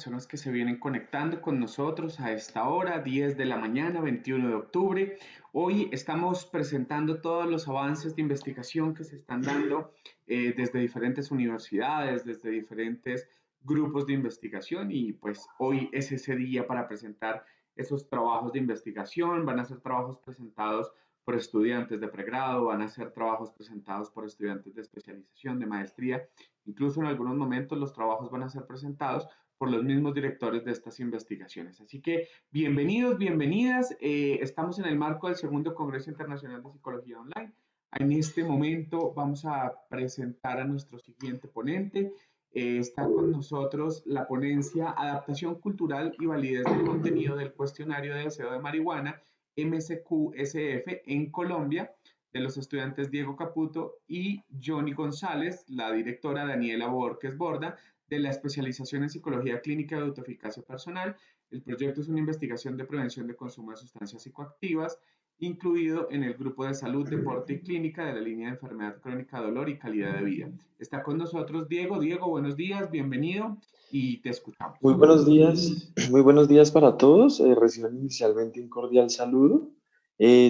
personas que se vienen conectando con nosotros a esta hora, 10 de la mañana, 21 de octubre. Hoy estamos presentando todos los avances de investigación que se están dando desde diferentes universidades, desde diferentes grupos de investigación y pues hoy es ese día para presentar esos trabajos de investigación. Van a ser trabajos presentados por estudiantes de pregrado, van a ser trabajos presentados por estudiantes de especialización, de maestría. Incluso en algunos momentos los trabajos van a ser presentados por los mismos directores de estas investigaciones. Así que bienvenidos, bienvenidas. Estamos en el marco del segundo Congreso Internacional de Psicología Online. En este momento vamos a presentar a nuestro siguiente ponente. Está con nosotros la ponencia Adaptación Cultural y Validez del Contenido del Cuestionario de Deseo de Marihuana, MSQ-SF, en Colombia, de los estudiantes Diego Caputo y Johnny González, la directora Daniela Borges Borda, de la especialización en Psicología Clínica de Autoeficacia Personal. El proyecto es una investigación de prevención de consumo de sustancias psicoactivas, incluido en el grupo de salud, deporte y clínica de la línea de enfermedad crónica, dolor y calidad de vida. Está con nosotros Diego. Diego, buenos días, bienvenido y te escuchamos. Muy buenos días para todos. Reciban inicialmente un cordial saludo.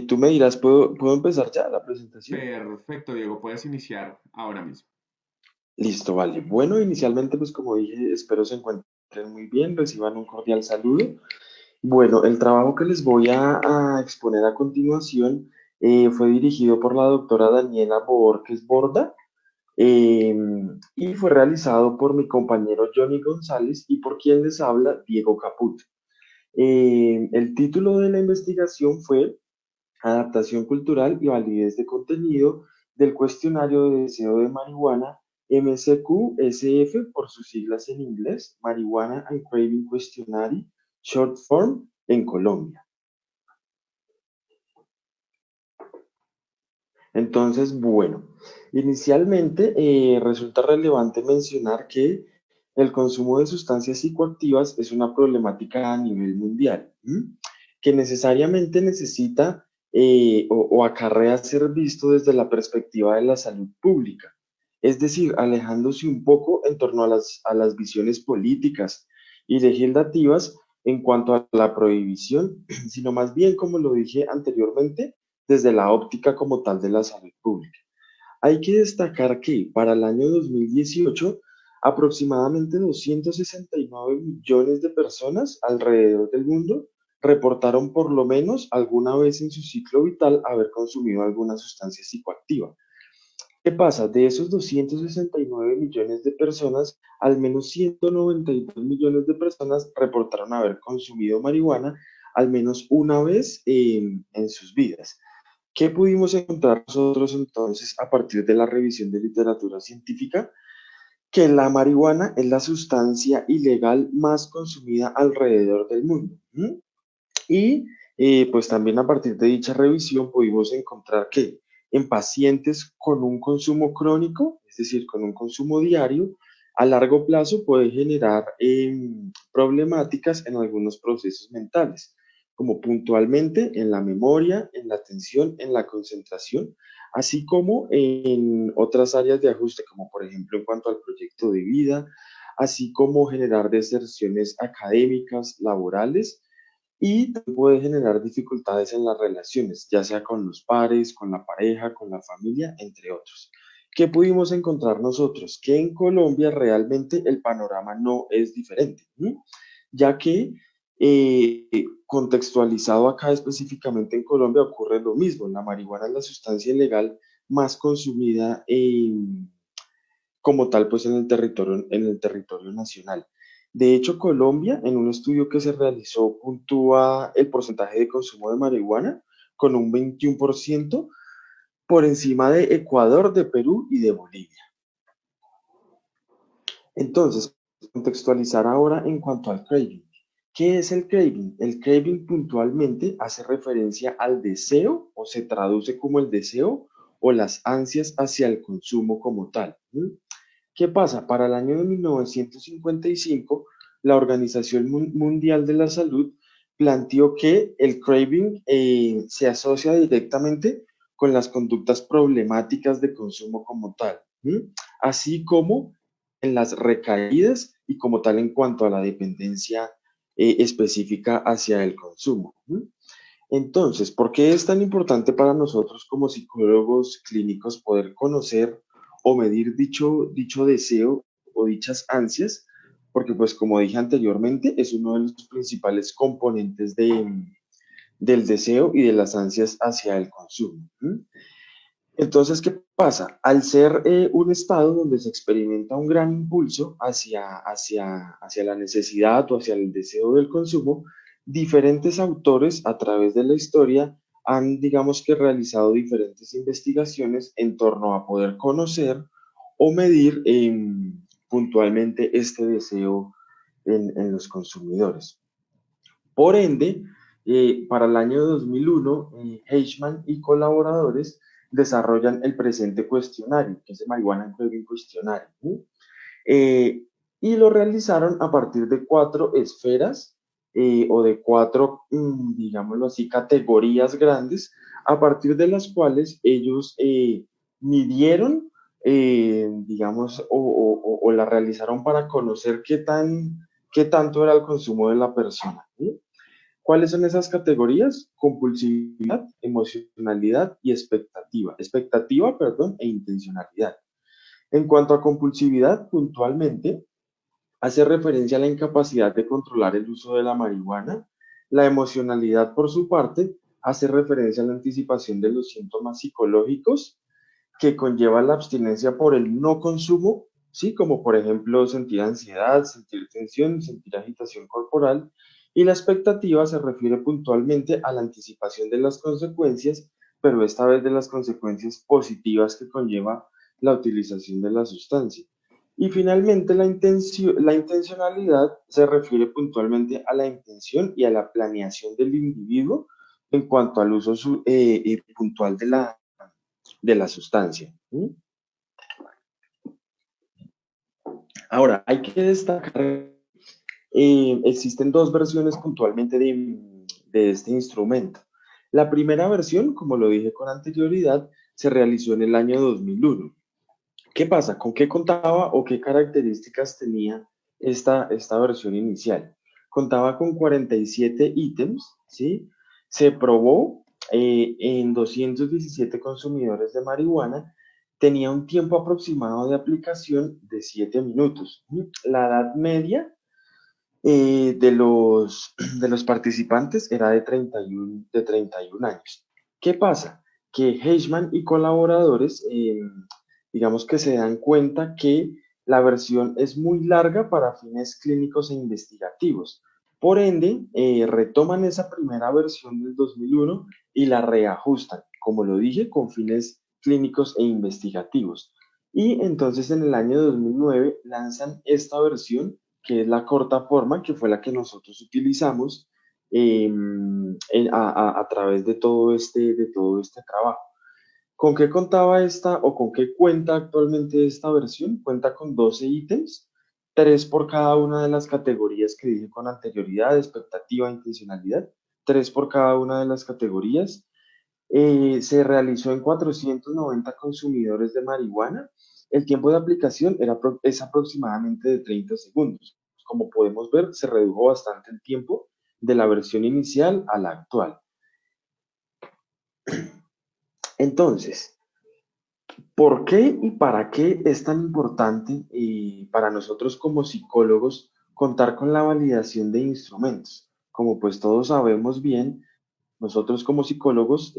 Tú me dirás, ¿puedo empezar ya la presentación? Perfecto, Diego, puedes iniciar ahora mismo. Listo, vale. Bueno, inicialmente, pues como dije, espero se encuentren muy bien, reciban un cordial saludo. Bueno, el trabajo que les voy a exponer a continuación fue dirigido por la doctora Daniela Borges Borda eh, y fue realizado por mi compañero Johnny González y por quien les habla, Diego Caputo. El título de la investigación fue Adaptación cultural y validez de contenido del cuestionario de deseo de marihuana MCQ-SF por sus siglas en inglés, Marijuana and Craving Questionnaire, Short Form, en Colombia. Entonces, bueno, inicialmente resulta relevante mencionar que el consumo de sustancias psicoactivas es una problemática a nivel mundial, ¿m? Que necesariamente necesita o acarrea ser visto desde la perspectiva de la salud pública, es decir, alejándose un poco en torno a las visiones políticas y legislativas en cuanto a la prohibición, sino más bien, como lo dije anteriormente, desde la óptica como tal de la salud pública. Hay que destacar que para el año 2018, aproximadamente 269 millones de personas alrededor del mundo reportaron por lo menos alguna vez en su ciclo vital haber consumido alguna sustancia psicoactiva. ¿Qué pasa? De esos 269 millones de personas, al menos 192 millones de personas reportaron haber consumido marihuana al menos una vez en sus vidas. ¿Qué pudimos encontrar nosotros entonces a partir de la revisión de literatura científica? Que la marihuana es la sustancia ilegal más consumida alrededor del mundo. ¿M? Y pues también a partir de dicha revisión pudimos encontrar que en pacientes con un consumo crónico, es decir, con un consumo diario, a largo plazo puede generar problemáticas en algunos procesos mentales, como puntualmente en la memoria, en la atención, en la concentración, así como en otras áreas de ajuste, como por ejemplo en cuanto al proyecto de vida, así como generar deserciones académicas, laborales y puede generar dificultades en las relaciones, ya sea con los pares, con la pareja, con la familia, entre otros. ¿Qué pudimos encontrar nosotros? Que en Colombia realmente el panorama no es diferente, ¿sí? Ya que contextualizado acá específicamente en Colombia ocurre lo mismo. La marihuana es la sustancia ilegal más consumida como tal, pues en el territorio nacional. De hecho, Colombia, en un estudio que se realizó, puntúa el porcentaje de consumo de marihuana con un 21% por encima de Ecuador, de Perú y de Bolivia. Entonces, contextualizar ahora en cuanto al craving. ¿Qué es el craving? El craving puntualmente hace referencia al deseo o se traduce como el deseo o las ansias hacia el consumo como tal. ¿Qué pasa? Para el año de 1955, la Organización Mundial de la Salud planteó que el craving se asocia directamente con las conductas problemáticas de consumo como tal, ¿sí? Así como en las recaídas y como tal en cuanto a la dependencia específica hacia el consumo. Entonces, ¿por qué es tan importante para nosotros como psicólogos clínicos poder conocer o medir dicho deseo o dichas ansias? Porque, pues, como dije anteriormente, es uno de los principales componentes del deseo y de las ansias hacia el consumo. Entonces, ¿qué pasa? Al ser un estado donde se experimenta un gran impulso hacia la necesidad o hacia el deseo del consumo, diferentes autores a través de la historia han, digamos que, realizado diferentes investigaciones en torno a poder conocer o medir puntualmente este deseo en los consumidores. Por ende, para el año 2001, Heijman y colaboradores desarrollan el presente cuestionario, que es el Marijuana Craving Questionnaire, ¿sí? Y lo realizaron a partir de 4 esferas o de 4, digámoslo así, categorías grandes, a partir de las cuales ellos midieron, digamos, o la realizaron para conocer qué tanto era el consumo de la persona, ¿sí? ¿Cuáles son esas categorías? Compulsividad, emocionalidad y expectativa. Expectativa, perdón, e intencionalidad. En cuanto a compulsividad, puntualmente, hace referencia a la incapacidad de controlar el uso de la marihuana. La emocionalidad, por su parte, hace referencia a la anticipación de los síntomas psicológicos que conlleva la abstinencia por el no consumo, ¿sí? Como por ejemplo sentir ansiedad, sentir tensión, sentir agitación corporal. Y la expectativa se refiere puntualmente a la anticipación de las consecuencias, pero esta vez de las consecuencias positivas que conlleva la utilización de la sustancia. Y finalmente la intencionalidad se refiere puntualmente a la intención y a la planeación del individuo en cuanto al uso puntual de la sustancia. Ahora, hay que destacar, existen dos versiones puntualmente de este instrumento. La primera versión, como lo dije con anterioridad, se realizó en el año 2001. ¿Qué pasa? ¿Con qué contaba o qué características tenía esta versión inicial? Contaba con 47 ítems, ¿sí? Se probó en 217 consumidores de marihuana, tenía un tiempo aproximado de aplicación de 7 minutos. La edad media de los participantes era de 31 años. ¿Qué pasa? Que Heisman y colaboradores, digamos que se dan cuenta que la versión es muy larga para fines clínicos e investigativos. Por ende, retoman esa primera versión del 2001 y la reajustan, como lo dije, con fines clínicos e investigativos. Y entonces en el año 2009 lanzan esta versión que es la corta forma, que fue la que nosotros utilizamos a través de todo este trabajo. ¿Con qué contaba esta o con qué cuenta actualmente esta versión? Cuenta con 12 ítems, 3 por cada una de las categorías que dije con anterioridad, expectativa, intencionalidad, 3 por cada una de las categorías. Se realizó en 490 consumidores de marihuana. El tiempo de aplicación es aproximadamente de 30 segundos. Como podemos ver, se redujo bastante el tiempo de la versión inicial a la actual. Entonces, ¿por qué y para qué es tan importante para nosotros como psicólogos contar con la validación de instrumentos? Como pues todos sabemos bien, nosotros como psicólogos,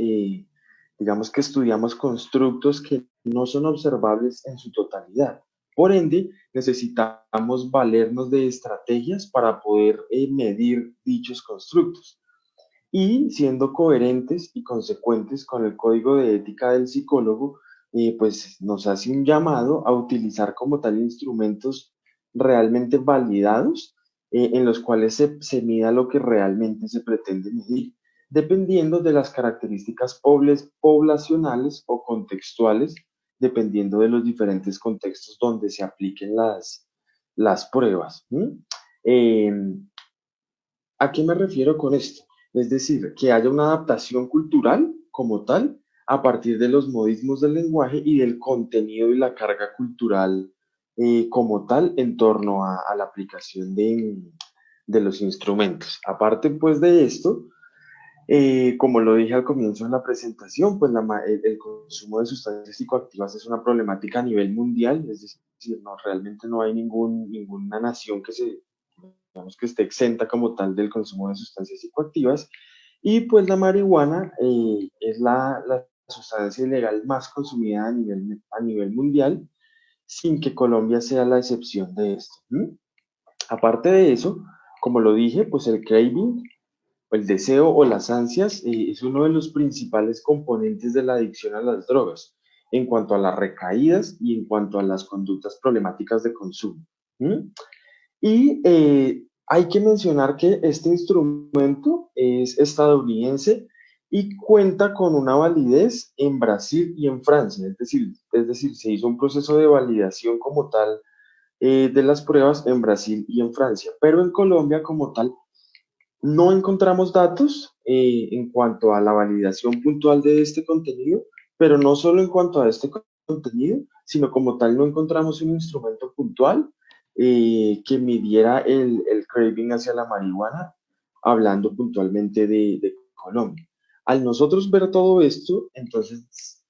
digamos que estudiamos constructos que no son observables en su totalidad. Por ende, necesitamos valernos de estrategias para poder medir dichos constructos. Y siendo coherentes y consecuentes con el código de ética del psicólogo, pues nos hace un llamado a utilizar como tal instrumentos realmente validados, en los cuales se mida lo que realmente se pretende medir, dependiendo de las características poblacionales o contextuales, dependiendo de los diferentes contextos donde se apliquen las pruebas. ¿A qué me refiero con esto? Es decir, que haya una adaptación cultural como tal a partir de los modismos del lenguaje y del contenido y la carga cultural como tal en torno a la aplicación de los instrumentos. Aparte pues de esto, como lo dije al comienzo de la presentación, pues el consumo de sustancias psicoactivas es una problemática a nivel mundial, es decir, no, realmente no hay ninguna nación digamos, que esté exenta como tal del consumo de sustancias psicoactivas. Y pues la marihuana es la sustancia ilegal más consumida a nivel mundial, sin que Colombia sea la excepción de esto. ¿Mm? Aparte de eso, como lo dije, pues el craving, el deseo o las ansias es uno de los principales componentes de la adicción a las drogas en cuanto a las recaídas y en cuanto a las conductas problemáticas de consumo. ¿Mm? Y hay que mencionar que este instrumento es estadounidense y cuenta con una validez en Brasil y en Francia, es decir, se hizo un proceso de validación como tal de las pruebas en Brasil y en Francia, pero en Colombia como tal no encontramos datos en cuanto a la validación puntual de este contenido, pero no solo en cuanto a este contenido, sino como tal no encontramos un instrumento puntual que midiera el craving hacia la marihuana, hablando puntualmente de Colombia. Al nosotros ver todo esto, entonces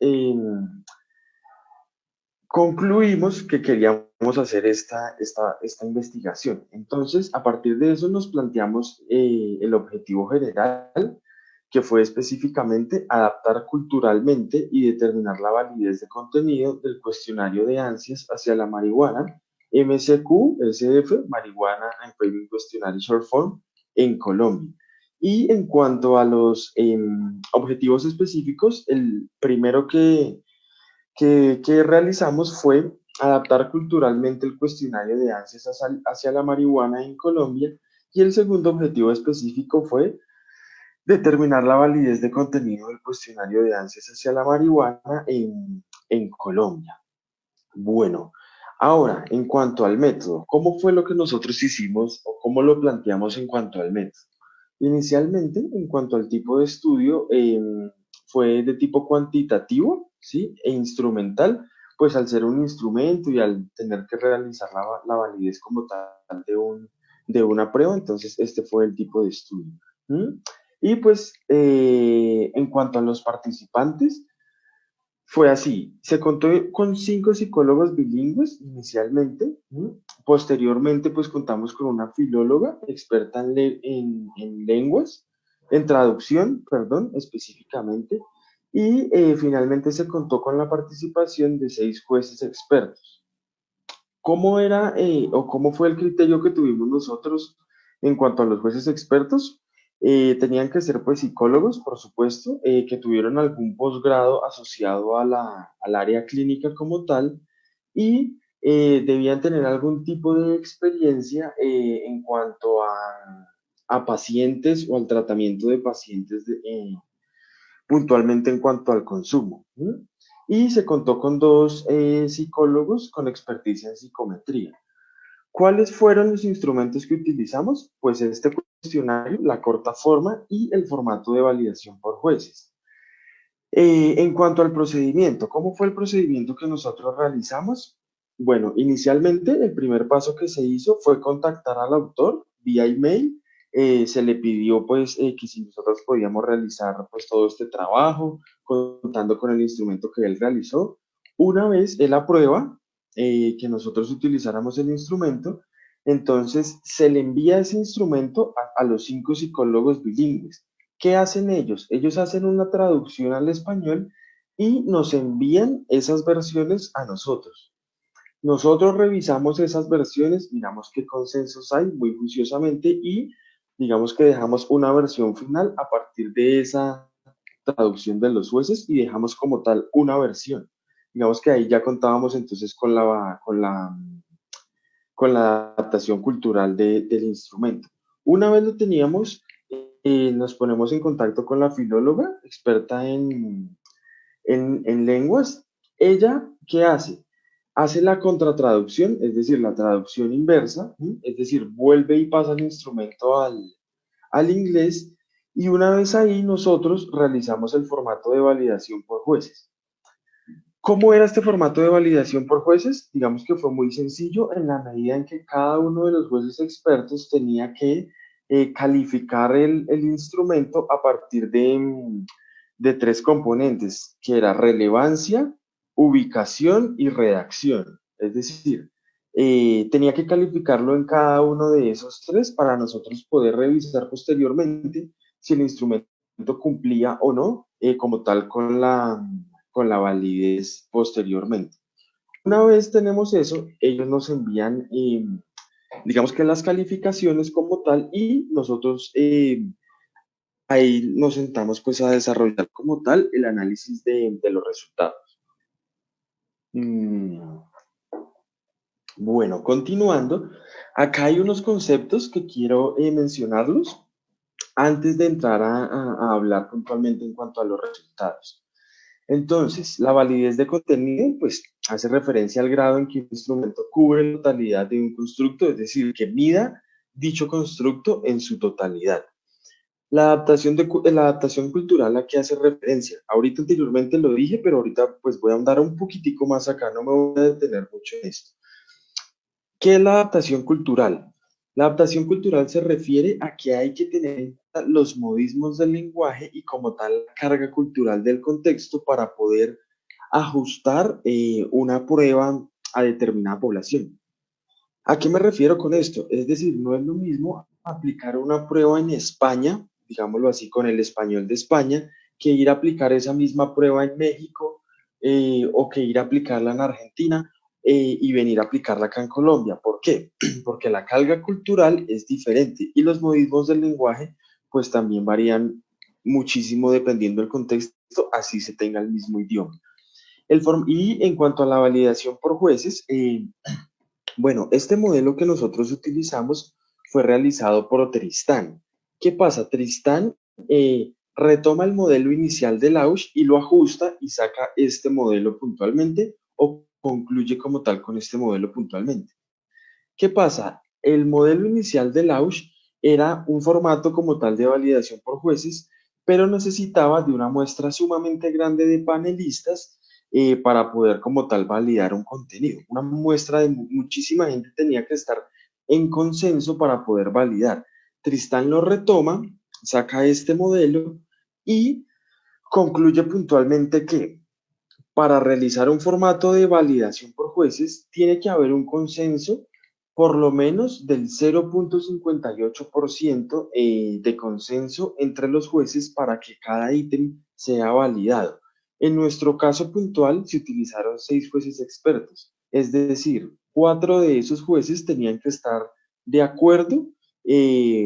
concluimos que queríamos hacer esta investigación. Entonces, a partir de eso nos planteamos el objetivo general, que fue específicamente adaptar culturalmente y determinar la validez de contenido del cuestionario de ansias hacia la marihuana, MCQ-SF, Marihuana and Craving Questionnaire Short Form, en Colombia. Y en cuanto a los objetivos específicos, el primero que realizamos fue adaptar culturalmente el cuestionario de ansias hacia la marihuana en Colombia, y el segundo objetivo específico fue determinar la validez de contenido del cuestionario de ansias hacia la marihuana en Colombia. Bueno, ahora, en cuanto al método, ¿cómo fue lo que nosotros hicimos o cómo lo planteamos en cuanto al método? Inicialmente, en cuanto al tipo de estudio, fue de tipo cuantitativo, ¿sí? E instrumental, pues al ser un instrumento y al tener que realizar la validez como tal de una prueba, entonces este fue el tipo de estudio. ¿Mm? Y pues en cuanto a los participantes, fue así, se contó con 5 psicólogos bilingües inicialmente. ¿M? Posteriormente pues contamos con una filóloga experta en lenguas, en traducción, perdón, específicamente, y finalmente se contó con la participación de 6 jueces expertos. ¿Cómo era o cómo fue el criterio que tuvimos nosotros en cuanto a los jueces expertos? Tenían que ser pues psicólogos, por supuesto, que tuvieron algún posgrado asociado al área clínica como tal, y debían tener algún tipo de experiencia en cuanto a pacientes o al tratamiento de pacientes puntualmente en cuanto al consumo. ¿Mm? Y se contó con 2 psicólogos con experticia en psicometría. ¿Cuáles fueron los instrumentos que utilizamos? Pues este cuestionario, la corta forma y el formato de validación por jueces. En cuanto al procedimiento, ¿cómo fue el procedimiento que nosotros realizamos? Bueno, inicialmente el primer paso que se hizo fue contactar al autor vía email. Se le pidió pues que si nosotros podíamos realizar pues todo este trabajo, contando con el instrumento que él realizó. Una vez él aprueba que nosotros utilizáramos el instrumento, entonces se le envía ese instrumento a los 5 psicólogos bilingües. ¿Qué hacen ellos? Ellos hacen una traducción al español y nos envían esas versiones a nosotros. Nosotros revisamos esas versiones, miramos qué consensos hay muy juiciosamente y digamos que dejamos una versión final a partir de esa traducción de los jueces y dejamos como tal una versión. Digamos que ahí ya contábamos entonces con la adaptación cultural del instrumento. Una vez lo teníamos, nos ponemos en contacto con la filóloga experta en lenguas. ¿Ella qué hace? Hace la contratraducción, es decir, la traducción inversa, ¿sí? Es decir, vuelve y pasa el instrumento al inglés, y una vez ahí nosotros realizamos el formato de validación por jueces. ¿Cómo era este formato de validación por jueces? Digamos que fue muy sencillo en la medida en que cada uno de los jueces expertos tenía que calificar el instrumento a partir de tres componentes, que era relevancia, ubicación y redacción. Es decir, tenía que calificarlo en cada uno de esos tres para nosotros poder revisar posteriormente si el instrumento cumplía o no como tal con la validez posteriormente. Una vez tenemos eso, ellos nos envían, digamos que las calificaciones como tal y nosotros ahí nos sentamos pues a desarrollar como tal el análisis de los resultados. Mm, bueno, continuando, acá hay unos conceptos que quiero mencionarlos antes de entrar a hablar puntualmente en cuanto a los resultados. Entonces, la validez de contenido, pues, hace referencia al grado en que un instrumento cubre la totalidad de un constructo, es decir, que mida dicho constructo en su totalidad. La adaptación cultural a qué hace referencia. Ahorita anteriormente lo dije, pero ahorita pues voy a andar un poquitico más acá, no me voy a detener mucho en esto. ¿Qué es la adaptación cultural? La adaptación cultural se refiere a que hay que tener en cuenta los modismos del lenguaje y como tal la carga cultural del contexto para poder ajustar una prueba a determinada población. ¿A qué me refiero con esto? Es decir, no es lo mismo aplicar una prueba en España, digámoslo así, con el español de España, que ir a aplicar esa misma prueba en México o que ir a aplicarla en Argentina y venir a aplicarla acá en Colombia. ¿Por qué? Porque la carga cultural es diferente y los modismos del lenguaje pues también varían muchísimo dependiendo del contexto, así se tenga el mismo idioma. Y en cuanto a la validación por jueces, bueno, este modelo que nosotros utilizamos fue realizado por Tristán. ¿Qué pasa? Tristán retoma el modelo inicial de Lausch y lo ajusta y saca este modelo puntualmente o concluye como tal con este modelo puntualmente. ¿Qué pasa? El modelo inicial de Lausch era un formato como tal de validación por jueces, pero necesitaba de una muestra sumamente grande de panelistas para poder como tal validar un contenido. Una muestra de muchísima gente tenía que estar en consenso para poder validar. Tristán lo retoma, saca este modelo y concluye puntualmente que para realizar un formato de validación por jueces, tiene que haber un consenso por lo menos del 0.58% de consenso entre los jueces para que cada ítem sea validado. En nuestro caso puntual se utilizaron 6 jueces expertos, es decir, 4 de esos jueces tenían que estar de acuerdo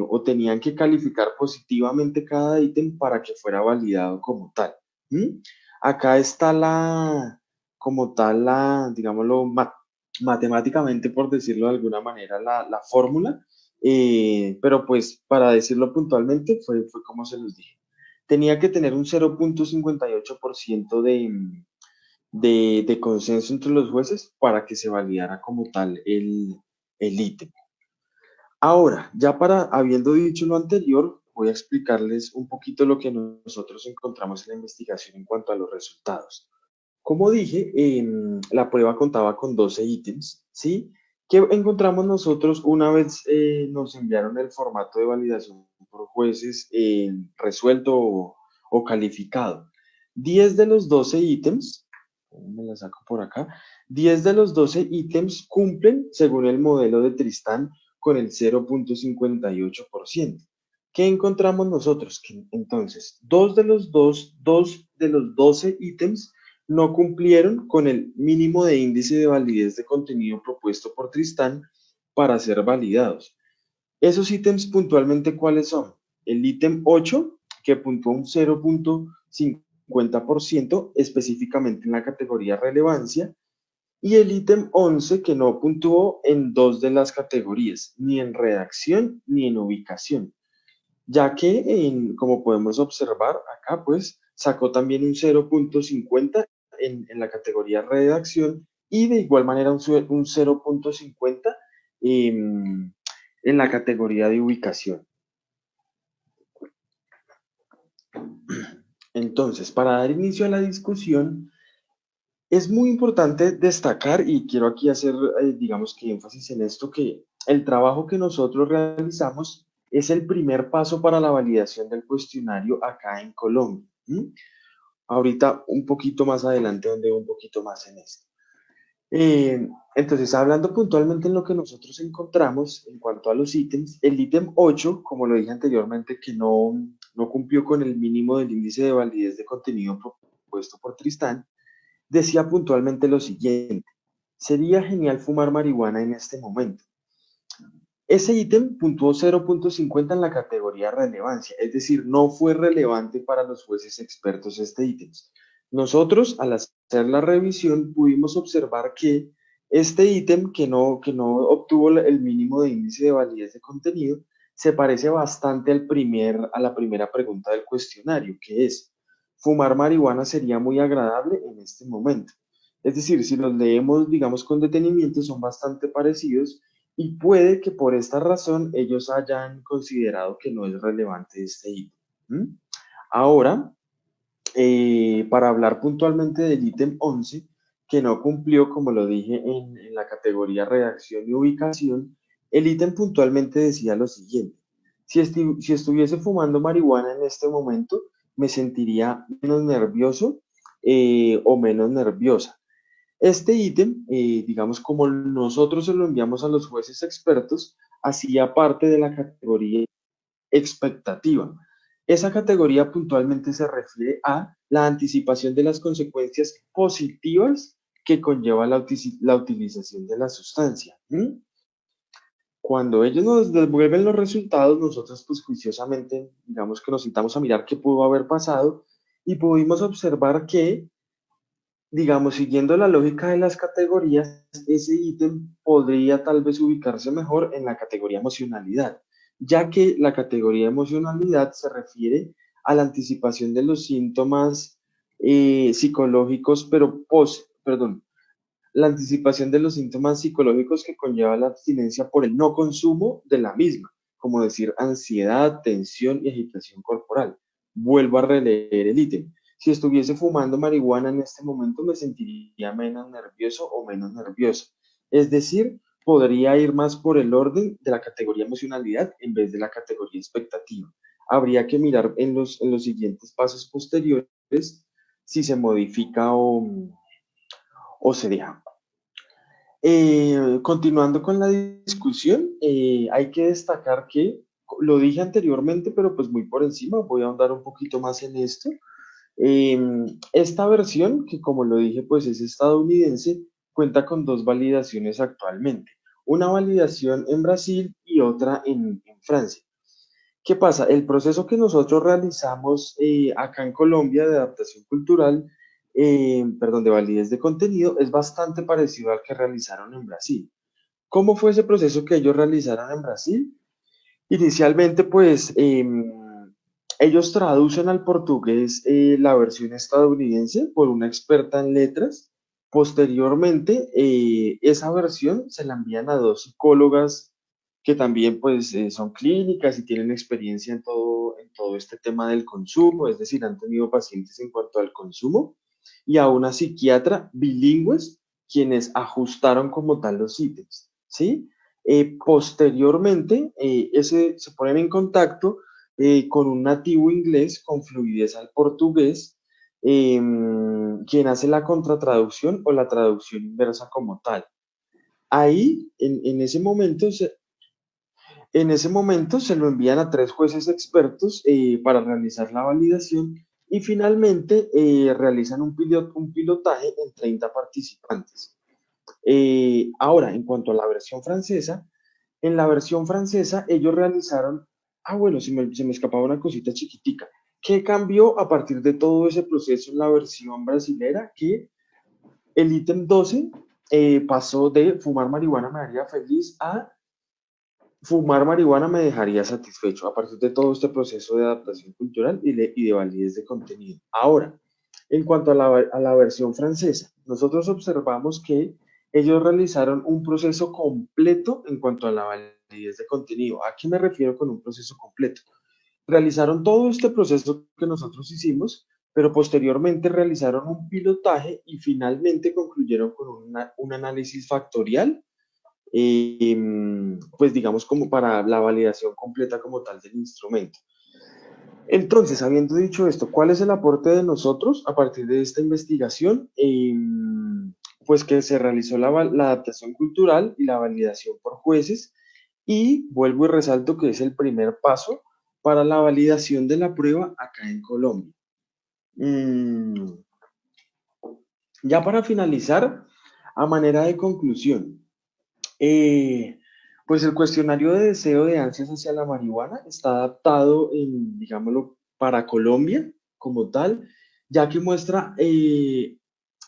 o tenían que calificar positivamente cada ítem para que fuera validado como tal. ¿Mm? Acá está como tal, digámoslo, matemáticamente, por decirlo de alguna manera, la fórmula, pero pues para decirlo puntualmente, fue como se los dije. Tenía que tener un 0.58% de consenso entre los jueces para que se validara como tal el ítem. Ahora, ya habiendo dicho lo anterior, voy a explicarles un poquito lo que nosotros encontramos en la investigación en cuanto a los resultados. Como dije, la prueba contaba con 12 ítems, ¿sí? ¿Qué encontramos nosotros una vez nos enviaron el formato de validación por jueces resuelto o calificado? 10 de los 12 ítems, me la saco por acá, 10 de los 12 ítems cumplen, según el modelo de Tristán, con el 0.58%. ¿Qué encontramos nosotros? Que entonces, dos de los 12 ítems no cumplieron con el mínimo de índice de validez de contenido propuesto por Tristán para ser validados. Esos ítems puntualmente, ¿cuáles son? El ítem 8, que puntuó un 0.50% específicamente en la categoría relevancia, y el ítem 11, que no puntuó en dos de las categorías, ni en redacción ni en ubicación, ya que, como podemos observar acá, pues sacó también un 0.50 en la categoría redacción y de igual manera un 0.50 en la categoría de ubicación. Entonces, para dar inicio a la discusión, Es muy importante destacar, y quiero aquí hacer, digamos que énfasis en esto, que el trabajo que nosotros realizamos es el primer paso para la validación del cuestionario acá en Colombia. ¿M? Ahorita un poquito más adelante, donde un poquito más en esto. Entonces, hablando puntualmente en lo que nosotros encontramos en cuanto a los ítems, el ítem 8, como lo dije anteriormente, que no cumplió con el mínimo del índice de validez de contenido propuesto por Tristán, decía puntualmente lo siguiente: sería genial fumar marihuana en este momento. Ese ítem puntuó 0.50 en la categoría relevancia, es decir, no fue relevante para los jueces expertos este ítem. Nosotros, al hacer la revisión, pudimos observar que este ítem, que no obtuvo el mínimo de índice de validez de contenido, se parece bastante a la primera pregunta del cuestionario, que es: ¿fumar marihuana sería muy agradable en este momento? Es decir, si los leemos, digamos, con detenimiento, son bastante parecidos y puede que por esta razón ellos hayan considerado que no es relevante este ítem. ¿Mm? Ahora, para hablar puntualmente del ítem 11, que no cumplió, como lo dije, en la categoría redacción y ubicación, el ítem puntualmente decía lo siguiente: si estuviese fumando marihuana en este momento, me sentiría menos nervioso o menos nerviosa. Este ítem, digamos, como nosotros se lo enviamos a los jueces expertos, hacía parte de la categoría expectativa. Esa categoría puntualmente se refiere a la anticipación de las consecuencias positivas que conlleva la utilización de la sustancia. ¿Mm? Cuando ellos nos devuelven los resultados, nosotros pues juiciosamente, digamos que nos sentamos a mirar qué pudo haber pasado y pudimos observar que, digamos, siguiendo la lógica de las categorías, ese ítem podría tal vez ubicarse mejor en la categoría emocionalidad, ya que la categoría emocionalidad se refiere a la anticipación de los síntomas psicológicos, perdón, la anticipación de los síntomas psicológicos que conlleva la abstinencia por el no consumo de la misma, como decir ansiedad, tensión y agitación corporal. Vuelvo a releer el ítem: si estuviese fumando marihuana en este momento, me sentiría menos nervioso o menos nerviosa. Es decir, podría ir más por el orden de la categoría emocionalidad en vez de la categoría expectativa. Habría que mirar en los siguientes pasos posteriores si se modifica o se deja. Continuando con la discusión, hay que destacar que, lo dije anteriormente, pero pues muy por encima, voy a ahondar un poquito más en esto. Eh, Esta versión, que como lo dije, pues es estadounidense, cuenta con dos validaciones actualmente: una validación en Brasil y otra en Francia. ¿Qué pasa? El proceso que nosotros realizamos acá en Colombia de adaptación cultural, perdón, de validez de contenido, es bastante parecido al que realizaron en Brasil. ¿Cómo fue ese proceso que ellos realizaron en Brasil? Inicialmente, pues, ellos traducen al portugués la versión estadounidense por una experta en letras. Posteriormente, esa versión se la envían a dos psicólogas que también, pues, son clínicas y tienen experiencia en todo este tema del consumo, es decir, han tenido pacientes en cuanto al consumo, y a una psiquiatra bilingües, quienes ajustaron como tal los ítems, ¿sí? Posteriormente, se ponen en contacto con un nativo inglés con fluidez al portugués, eh, quien hace la contratraducción o la traducción inversa como tal. Ahí, en ese momento se lo envían a tres jueces expertos para realizar la validación, y finalmente realizan un pilotaje en 30 participantes. Ahora, en cuanto a la versión francesa, en la versión francesa ellos realizaron, bueno, se me escapaba una cosita chiquitica. ¿Qué cambió a partir de todo ese proceso en la versión brasilera? Que el ítem 12 pasó de fumar marihuana me haría feliz a fumar marihuana me dejaría satisfecho, a partir de todo este proceso de adaptación cultural y de validez de contenido. Ahora, en cuanto a la versión francesa, nosotros observamos que ellos realizaron un proceso completo en cuanto a la validez de contenido. ¿A qué me refiero con un proceso completo? Realizaron todo este proceso que nosotros hicimos, pero posteriormente realizaron un pilotaje y finalmente concluyeron con un análisis factorial, pues digamos como para la validación completa como tal del instrumento. Entonces, habiendo dicho esto, ¿cuál es el aporte de nosotros a partir de esta investigación? Pues que se realizó la adaptación cultural y la validación por jueces y vuelvo y resalto que es el primer paso para la validación de la prueba acá en Colombia. Mm, ya para finalizar, a manera de conclusión, eh, pues el cuestionario de deseo de ansias hacia la marihuana está adaptado, digámoslo, para Colombia como tal, ya que muestra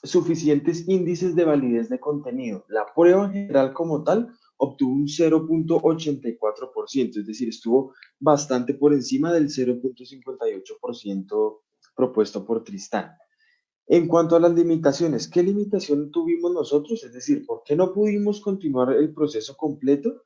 suficientes índices de validez de contenido. La prueba en general como tal obtuvo un 0,84%, es decir, estuvo bastante por encima del 0,58% propuesto por Tristán. En cuanto a las limitaciones, ¿qué limitación tuvimos nosotros? Es decir, ¿por qué no pudimos continuar el proceso completo?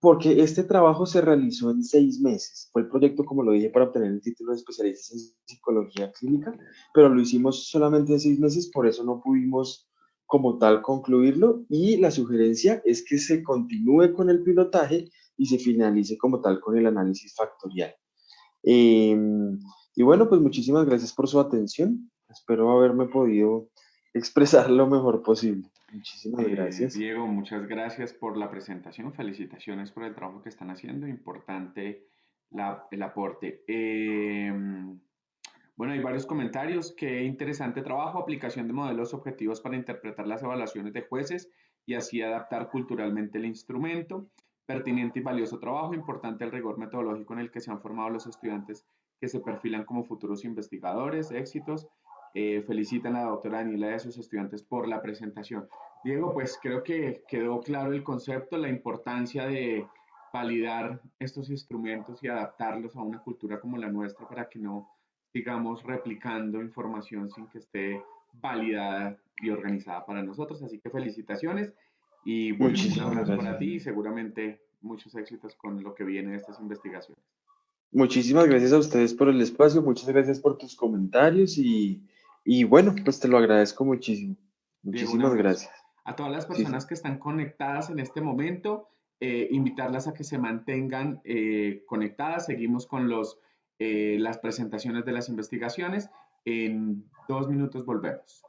Porque este trabajo se realizó en 6 meses. Fue el proyecto, como lo dije, para obtener el título de especialista en psicología clínica, pero lo hicimos solamente en 6 meses, por eso no pudimos como tal concluirlo. Y la sugerencia es que se continúe con el pilotaje y se finalice como tal con el análisis factorial. Eh, y bueno, pues muchísimas gracias por su atención. Espero haberme podido expresar lo mejor posible. Muchísimas gracias. Diego, muchas gracias por la presentación. Felicitaciones por el trabajo que están haciendo. Importante el aporte. Bueno, hay varios comentarios. Qué interesante trabajo, aplicación de modelos objetivos para interpretar las evaluaciones de jueces y así adaptar culturalmente el instrumento. Pertinente y valioso trabajo. Importante el rigor metodológico en el que se han formado los estudiantes que se perfilan como futuros investigadores. Éxitos. Felicitan a la doctora Daniela y a sus estudiantes por la presentación. Diego, pues creo que quedó claro el concepto, la importancia de validar estos instrumentos y adaptarlos a una cultura como la nuestra para que no sigamos replicando información sin que esté validada y organizada para nosotros. Así que felicitaciones y bueno, un Muchísimas abrazo para gracias. ti y seguramente muchos éxitos con lo que viene de estas investigaciones. Muchísimas gracias a ustedes por el espacio, muchas gracias por tus comentarios y bueno, pues te lo agradezco muchísimo. Diego, un Muchísimas abrazo. gracias. A todas las Sí, sí. personas que están conectadas en este momento, invitarlas a que se mantengan conectadas. Seguimos con las presentaciones de las investigaciones. En 2 minutos volvemos.